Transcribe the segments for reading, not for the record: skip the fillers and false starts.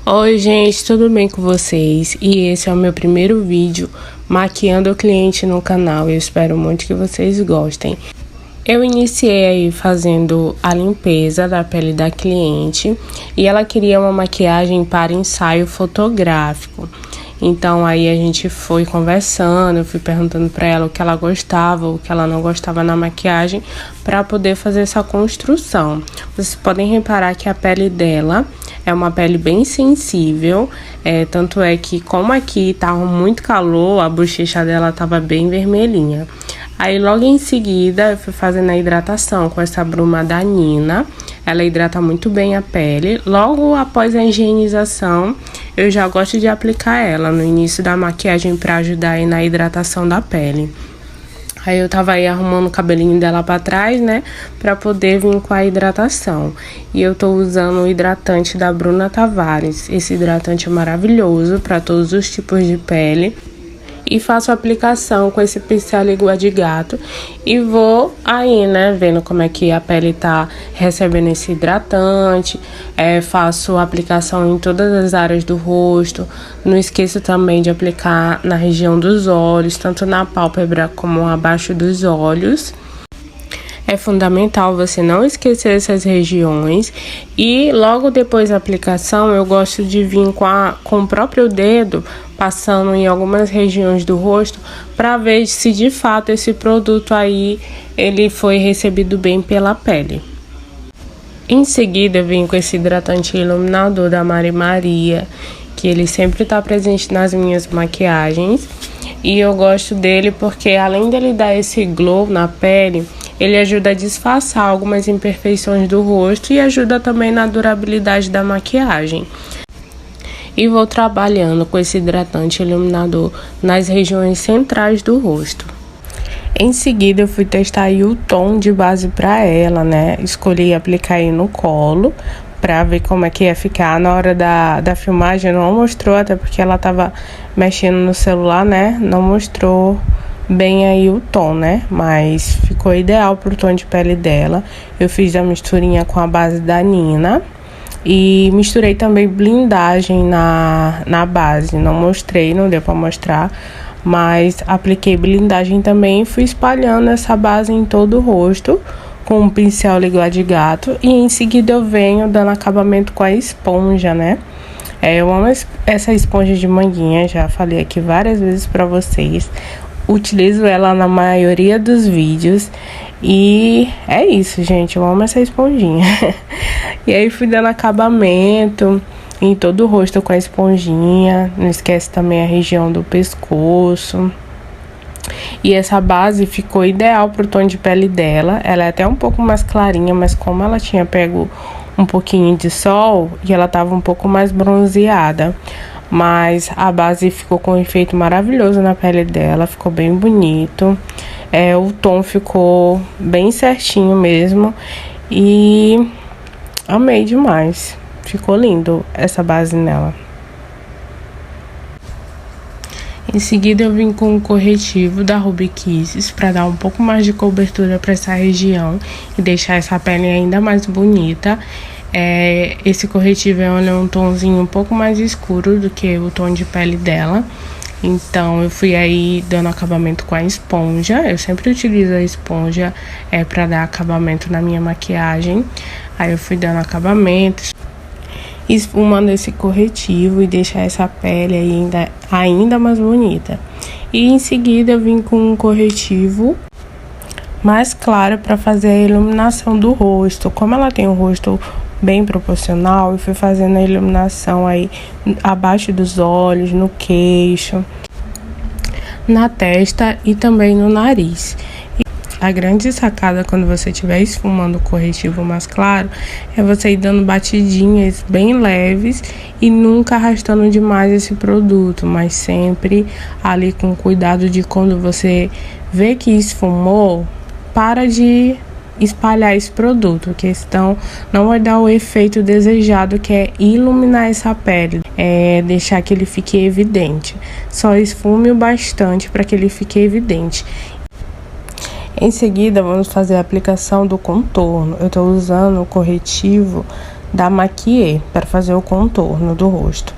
Oi gente, tudo bem com vocês? E esse é o meu primeiro vídeo maquiando o cliente no canal. Eu espero muito que vocês gostem. Eu iniciei aí fazendo a limpeza da pele da cliente e ela queria uma maquiagem para ensaio fotográfico. Então aí a gente foi conversando, eu fui perguntando para ela o que ela gostava, o que ela não gostava na maquiagem, para poder fazer essa construção. Vocês podem reparar que a pele dela é uma pele bem sensível, tanto é que como aqui tava muito calor, a bochecha dela tava bem vermelhinha. Aí logo em seguida eu fui fazendo a hidratação com essa bruma da Nina. Ela hidrata muito bem a pele. Logo após a higienização, eu já gosto de aplicar ela no início da maquiagem para ajudar aí na hidratação da pele. Aí eu tava aí arrumando o cabelinho dela pra trás, né, pra poder vir com a hidratação. E eu tô usando o hidratante da Bruna Tavares. Esse hidratante é maravilhoso pra todos os tipos de pele. E faço a aplicação com esse pincel língua de gato e vou aí, né, vendo como é que a pele tá recebendo esse hidratante. Faço a aplicação em todas as áreas do rosto. Não esqueço também de aplicar na região dos olhos, tanto na pálpebra como abaixo dos olhos. É fundamental você não esquecer essas regiões. E logo depois da aplicação, eu gosto de vir com o próprio dedo, passando em algumas regiões do rosto, para ver se de fato esse produto aí, ele foi recebido bem pela pele. Em seguida, eu vim com esse hidratante iluminador da Mari Maria, que ele sempre está presente nas minhas maquiagens. E eu gosto dele porque, além dele dar esse glow na pele, ele ajuda a disfarçar algumas imperfeições do rosto e ajuda também na durabilidade da maquiagem. E vou trabalhando com esse hidratante iluminador nas regiões centrais do rosto. Em seguida, eu fui testar aí o tom de base para ela, né? Escolhi aplicar aí no colo para ver como é que ia ficar. Na hora da filmagem não mostrou, até porque ela tava mexendo no celular, né? Não mostrou bem aí o tom, né? Mas ficou ideal pro tom de pele dela. Eu fiz a misturinha com a base da Nina. E misturei também blindagem na base. Não mostrei, não deu pra mostrar. Mas apliquei blindagem também e fui espalhando essa base em todo o rosto com um pincel língua de gato. E em seguida eu venho dando acabamento com a esponja, né? Eu amo essa esponja de manguinha, já falei aqui várias vezes pra vocês. Utilizo ela na maioria dos vídeos. E é isso, gente. Eu amo essa esponjinha. E aí fui dando acabamento em todo o rosto com a esponjinha. Não esquece também a região do pescoço. E essa base ficou ideal pro tom de pele dela. Ela é até um pouco mais clarinha, mas como ela tinha pego um pouquinho de sol e ela tava um pouco mais bronzeada. Mas a base ficou com um efeito maravilhoso na pele dela, ficou bem bonito. O tom ficou bem certinho mesmo e amei demais. Ficou lindo essa base nela. Em seguida eu vim com o corretivo da Ruby Kisses para dar um pouco mais de cobertura para essa região e deixar essa pele ainda mais bonita. Esse corretivo é um tomzinho um pouco mais escuro do que o tom de pele dela. Então eu fui aí dando acabamento com a esponja. Eu sempre utilizo a esponja para dar acabamento na minha maquiagem. Aí eu fui dando acabamento, esfumando esse corretivo e deixar essa pele ainda mais bonita. E em seguida eu vim com um corretivo mais claro para fazer a iluminação do rosto. Como ela tem um rosto bem proporcional, eu fui fazendo a iluminação aí abaixo dos olhos, no queixo, na testa e também no nariz. A grande sacada quando você estiver esfumando o corretivo mais claro é você ir dando batidinhas bem leves e nunca arrastando demais esse produto, mas sempre ali com cuidado de quando você vê que esfumou, para de espalhar esse produto, que senão não vai dar o efeito desejado, que é iluminar essa pele, deixar que ele fique evidente. Só esfume o bastante para que ele fique evidente. Em seguida, vamos fazer a aplicação do contorno. Eu estou usando o corretivo da Maquiê para fazer o contorno do rosto.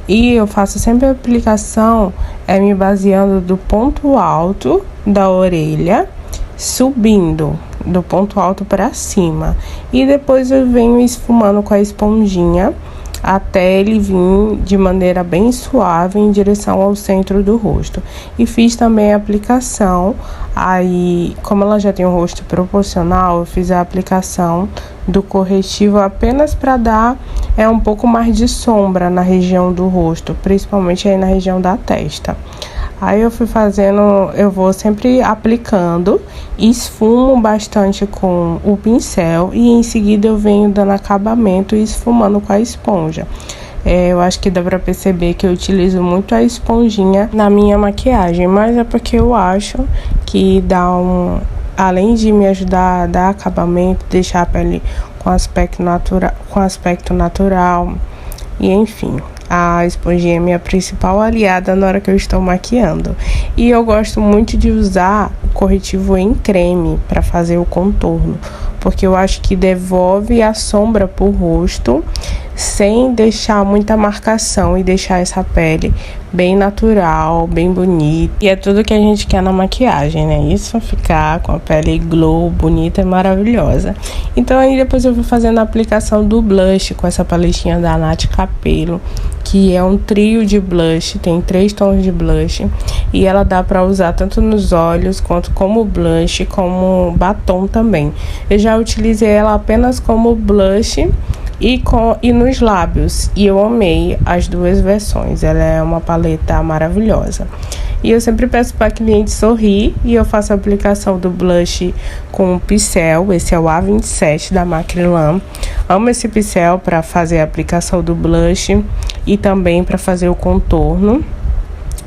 E eu faço sempre a aplicação me baseando do ponto alto da orelha, subindo do ponto alto para cima. E depois eu venho esfumando com a esponjinha até ele vir de maneira bem suave em direção ao centro do rosto. E fiz também a aplicação, aí como ela já tem um rosto proporcional, eu fiz a aplicação do corretivo apenas para dar um pouco mais de sombra na região do rosto, principalmente aí na região da testa. Aí eu fui fazendo, eu vou sempre aplicando, esfumo bastante com o pincel e em seguida eu venho dando acabamento e esfumando com a esponja. Eu acho que dá pra perceber que eu utilizo muito a esponjinha na minha maquiagem, mas é porque eu acho que além de me ajudar a dar acabamento, deixar a pele com aspecto natural e enfim. A esponjinha é minha principal aliada na hora que eu estou maquiando. E eu gosto muito de usar o corretivo em creme para fazer o contorno, porque eu acho que devolve a sombra pro rosto sem deixar muita marcação e deixar essa pele bem natural, bem bonita. E é tudo que a gente quer na maquiagem, né? Isso, ficar com a pele glow, bonita e maravilhosa. Então aí depois eu vou fazendo a aplicação do blush com essa paletinha da Nath Capello, que é um trio de blush, tem 3 tons de blush. E ela dá pra usar tanto nos olhos, quanto como blush, como batom também. Eu já utilizei ela apenas como blush e nos lábios, e eu amei as duas versões. Ela é uma paleta maravilhosa. E eu sempre peço para cliente sorrir e eu faço a aplicação do blush com o pincel. Esse é o A27 da Macrylan. Amo esse pincel para fazer a aplicação do blush e também para fazer o contorno.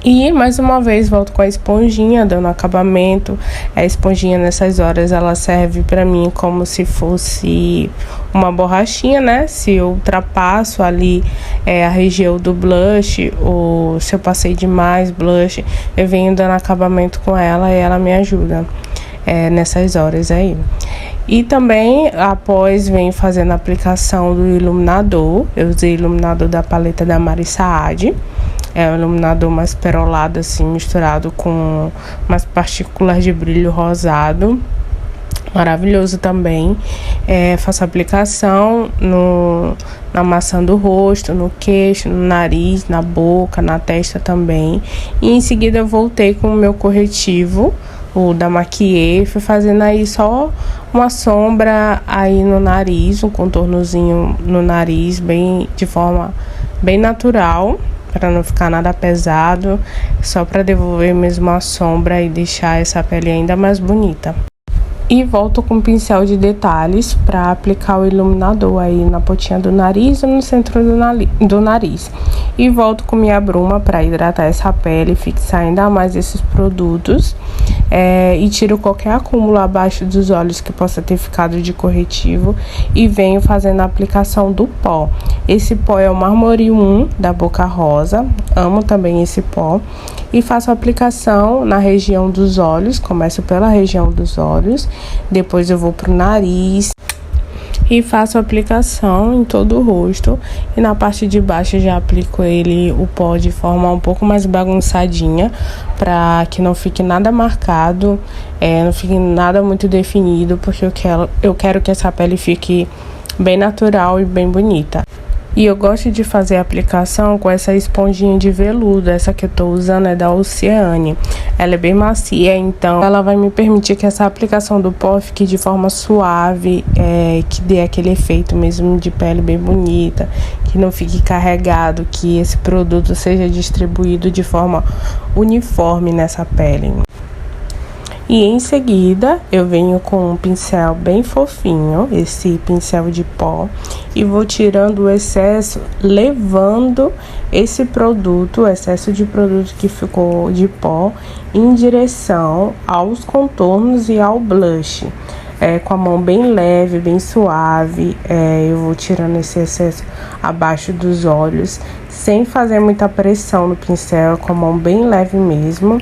E mais uma vez volto com a esponjinha, dando acabamento. A esponjinha nessas horas ela serve pra mim como se fosse uma borrachinha, né? Se eu ultrapasso ali a região do blush, ou se eu passei demais blush, eu venho dando acabamento com ela e ela me ajuda nessas horas aí. E também após venho fazendo a aplicação do iluminador. Eu usei iluminador da paleta da Mari Saad. É um iluminador mais perolado, assim, misturado com umas partículas de brilho rosado. Maravilhoso também. Faço aplicação na maçã do rosto, no queixo, no nariz, na boca, na testa também. E em seguida eu voltei com o meu corretivo, o da Maquiê. Fui fazendo aí só uma sombra aí no nariz, um contornozinho no nariz, de forma bem natural, para não ficar nada pesado, só para devolver mesmo a sombra e deixar essa pele ainda mais bonita. E volto com o pincel de detalhes para aplicar o iluminador aí na pontinha do nariz ou no centro do nariz. E volto com minha bruma para hidratar essa pele, fixar ainda mais esses produtos. E tiro qualquer acúmulo abaixo dos olhos que possa ter ficado de corretivo. E venho fazendo a aplicação do pó. Esse pó é o Marmory 1 da Boca Rosa. Amo também esse pó. E faço a aplicação na região dos olhos. Começo pela região dos olhos. Depois eu vou pro nariz e faço a aplicação em todo o rosto. E na parte de baixo já aplico o pó de forma um pouco mais bagunçadinha, para que não fique nada marcado, não fique nada muito definido, porque eu quero que essa pele fique bem natural e bem bonita. E eu gosto de fazer a aplicação com essa esponjinha de veludo. Essa que eu tô usando é da Oceane. Ela é bem macia, então ela vai me permitir que essa aplicação do pó fique de forma suave, que dê aquele efeito mesmo de pele bem bonita, que não fique carregado, que esse produto seja distribuído de forma uniforme nessa pele. E em seguida eu venho com um pincel bem fofinho, esse pincel de pó, e vou tirando o excesso, levando esse produto, o excesso de produto que ficou de pó, em direção aos contornos e ao blush. Com a mão bem leve, bem suave, eu vou tirando esse excesso abaixo dos olhos, sem fazer muita pressão no pincel, com a mão bem leve mesmo.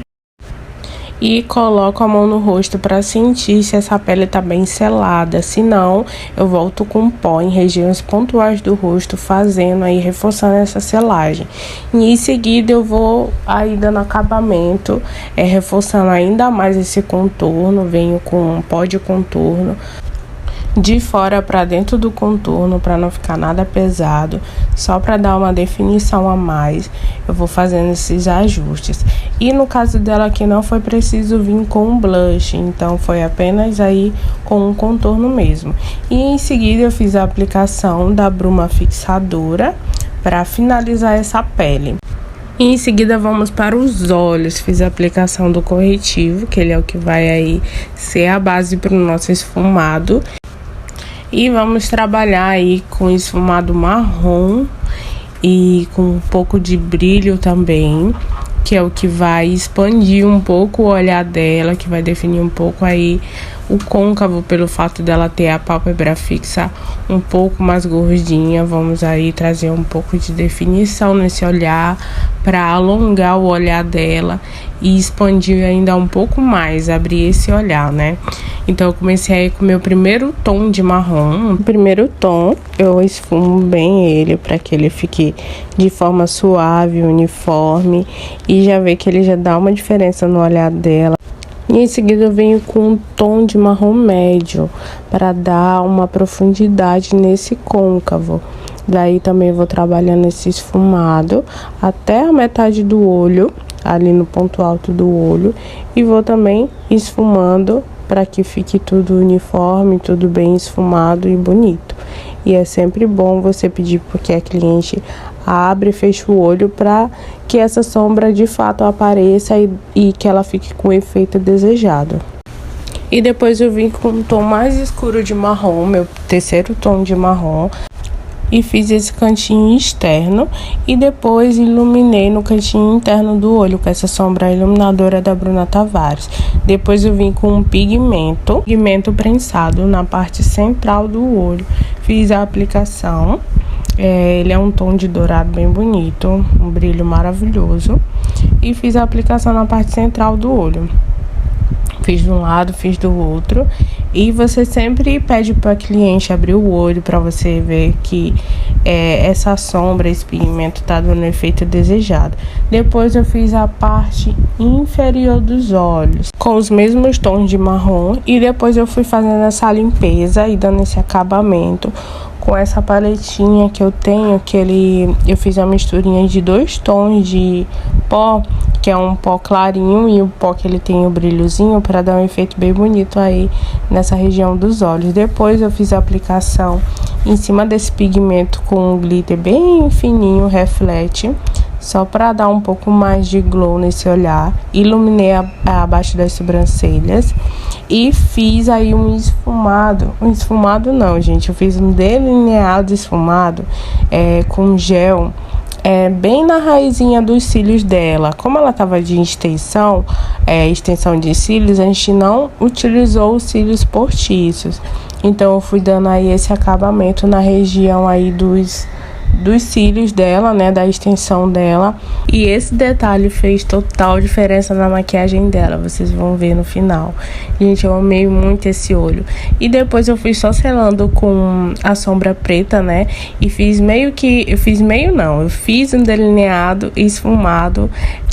e coloco a mão no rosto para sentir se essa pele tá bem selada. Se não, eu volto com pó em regiões pontuais do rosto, fazendo aí, reforçando essa selagem. E em seguida eu vou aí dando acabamento, reforçando ainda mais esse contorno. Venho com pó de contorno de fora para dentro do contorno, para não ficar nada pesado, só para dar uma definição a mais. Eu vou fazendo esses ajustes. E no caso dela aqui não foi preciso vir com um blush, então foi apenas aí com um contorno mesmo. E em seguida eu fiz a aplicação da bruma fixadora para finalizar essa pele. E em seguida vamos para os olhos. Fiz a aplicação do corretivo, que ele é o que vai aí ser a base para o nosso esfumado. E vamos trabalhar aí com esfumado marrom e com um pouco de brilho também, que é o que vai expandir um pouco o olhar dela, que vai definir um pouco aí o côncavo, pelo fato dela ter a pálpebra fixa um pouco mais gordinha. Vamos aí trazer um pouco de definição nesse olhar para alongar o olhar dela e expandir ainda um pouco mais, abrir esse olhar, né? Então eu comecei aí com o meu primeiro tom de marrom. O primeiro tom eu esfumo bem ele para que ele fique de forma suave, uniforme, e já vê que ele já dá uma diferença no olhar dela. E em seguida eu venho com um tom de marrom médio para dar uma profundidade nesse côncavo. Daí também vou trabalhando esse esfumado até a metade do olho, ali no ponto alto do olho, e vou também esfumando para que fique tudo uniforme, tudo bem esfumado e bonito. E é sempre bom você pedir porque a cliente abre e fecha o olho para que essa sombra de fato apareça e que ela fique com o efeito desejado. E depois eu vim com um tom mais escuro de marrom, meu terceiro tom de marrom, e fiz esse cantinho externo e depois iluminei no cantinho interno do olho com essa sombra iluminadora da Bruna Tavares. Depois eu vim com um pigmento prensado na parte central do olho. Fiz a aplicação, ele é um tom de dourado bem bonito, um brilho maravilhoso, e fiz a aplicação na parte central do olho. Fiz de um lado, fiz do outro. E você sempre pede para a cliente abrir o olho para você ver que essa sombra, esse pigmento tá dando o efeito desejado. Depois eu fiz a parte inferior dos olhos com os mesmos tons de marrom. E depois eu fui fazendo essa limpeza e dando esse acabamento com essa paletinha que eu tenho, eu fiz uma misturinha de 2 tons de pó, que é um pó clarinho e o pó que ele tem o brilhozinho, para dar um efeito bem bonito aí nessa região dos olhos. Depois eu fiz a aplicação em cima desse pigmento com um glitter bem fininho, reflete, só para dar um pouco mais de glow nesse olhar. Iluminei abaixo das sobrancelhas e fiz aí um esfumado não, gente, eu fiz um delineado esfumado com gel bem na raizinha dos cílios dela. Como ela tava de extensão de cílios, a gente não utilizou os cílios postiços, então eu fui dando aí esse acabamento na região aí dos cílios dela, né, da extensão dela. E esse detalhe fez total diferença na maquiagem dela, vocês vão ver no final. Gente, eu amei muito esse olho. E depois eu fui só selando com a sombra preta, né, e fiz um delineado esfumado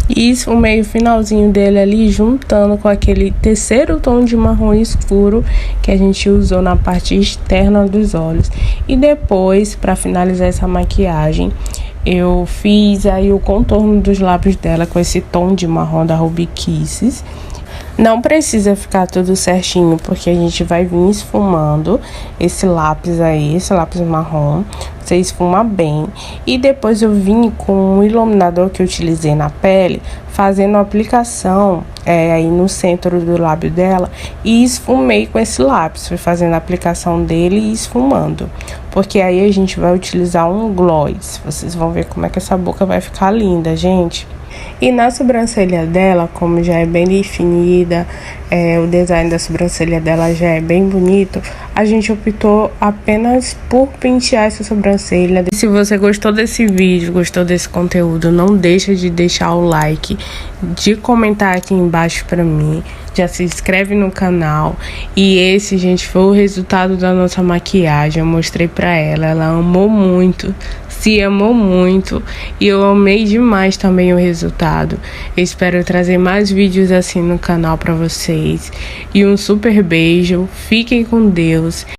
e esfumei o finalzinho dele ali, juntando com aquele terceiro tom de marrom escuro que a gente usou na parte externa dos olhos. E depois, para finalizar essa maquiagem, eu fiz aí o contorno dos lábios dela com esse tom de marrom da Ruby Kisses. Não precisa ficar tudo certinho, porque a gente vai vir esfumando esse lápis marrom. Você esfuma bem. E depois eu vim com o iluminador que eu utilizei na pele, fazendo a aplicação aí no centro do lábio dela, e esfumei com esse lápis. Fui fazendo a aplicação dele e esfumando, porque aí a gente vai utilizar um gloss. Vocês vão ver como é que essa boca vai ficar linda, gente. E na sobrancelha dela, como já é bem definida, o design da sobrancelha dela já é bem bonito, a gente optou apenas por pentear essa sobrancelha. Se você gostou desse vídeo, gostou desse conteúdo, não deixa de deixar o like, de comentar aqui embaixo pra mim, já se inscreve no canal. E esse, gente, foi o resultado da nossa maquiagem. Eu mostrei pra ela, ela amou muito, se amou muito, e eu amei demais também o resultado. Eu espero trazer mais vídeos assim no canal pra vocês. E um super beijo, fiquem com Deus.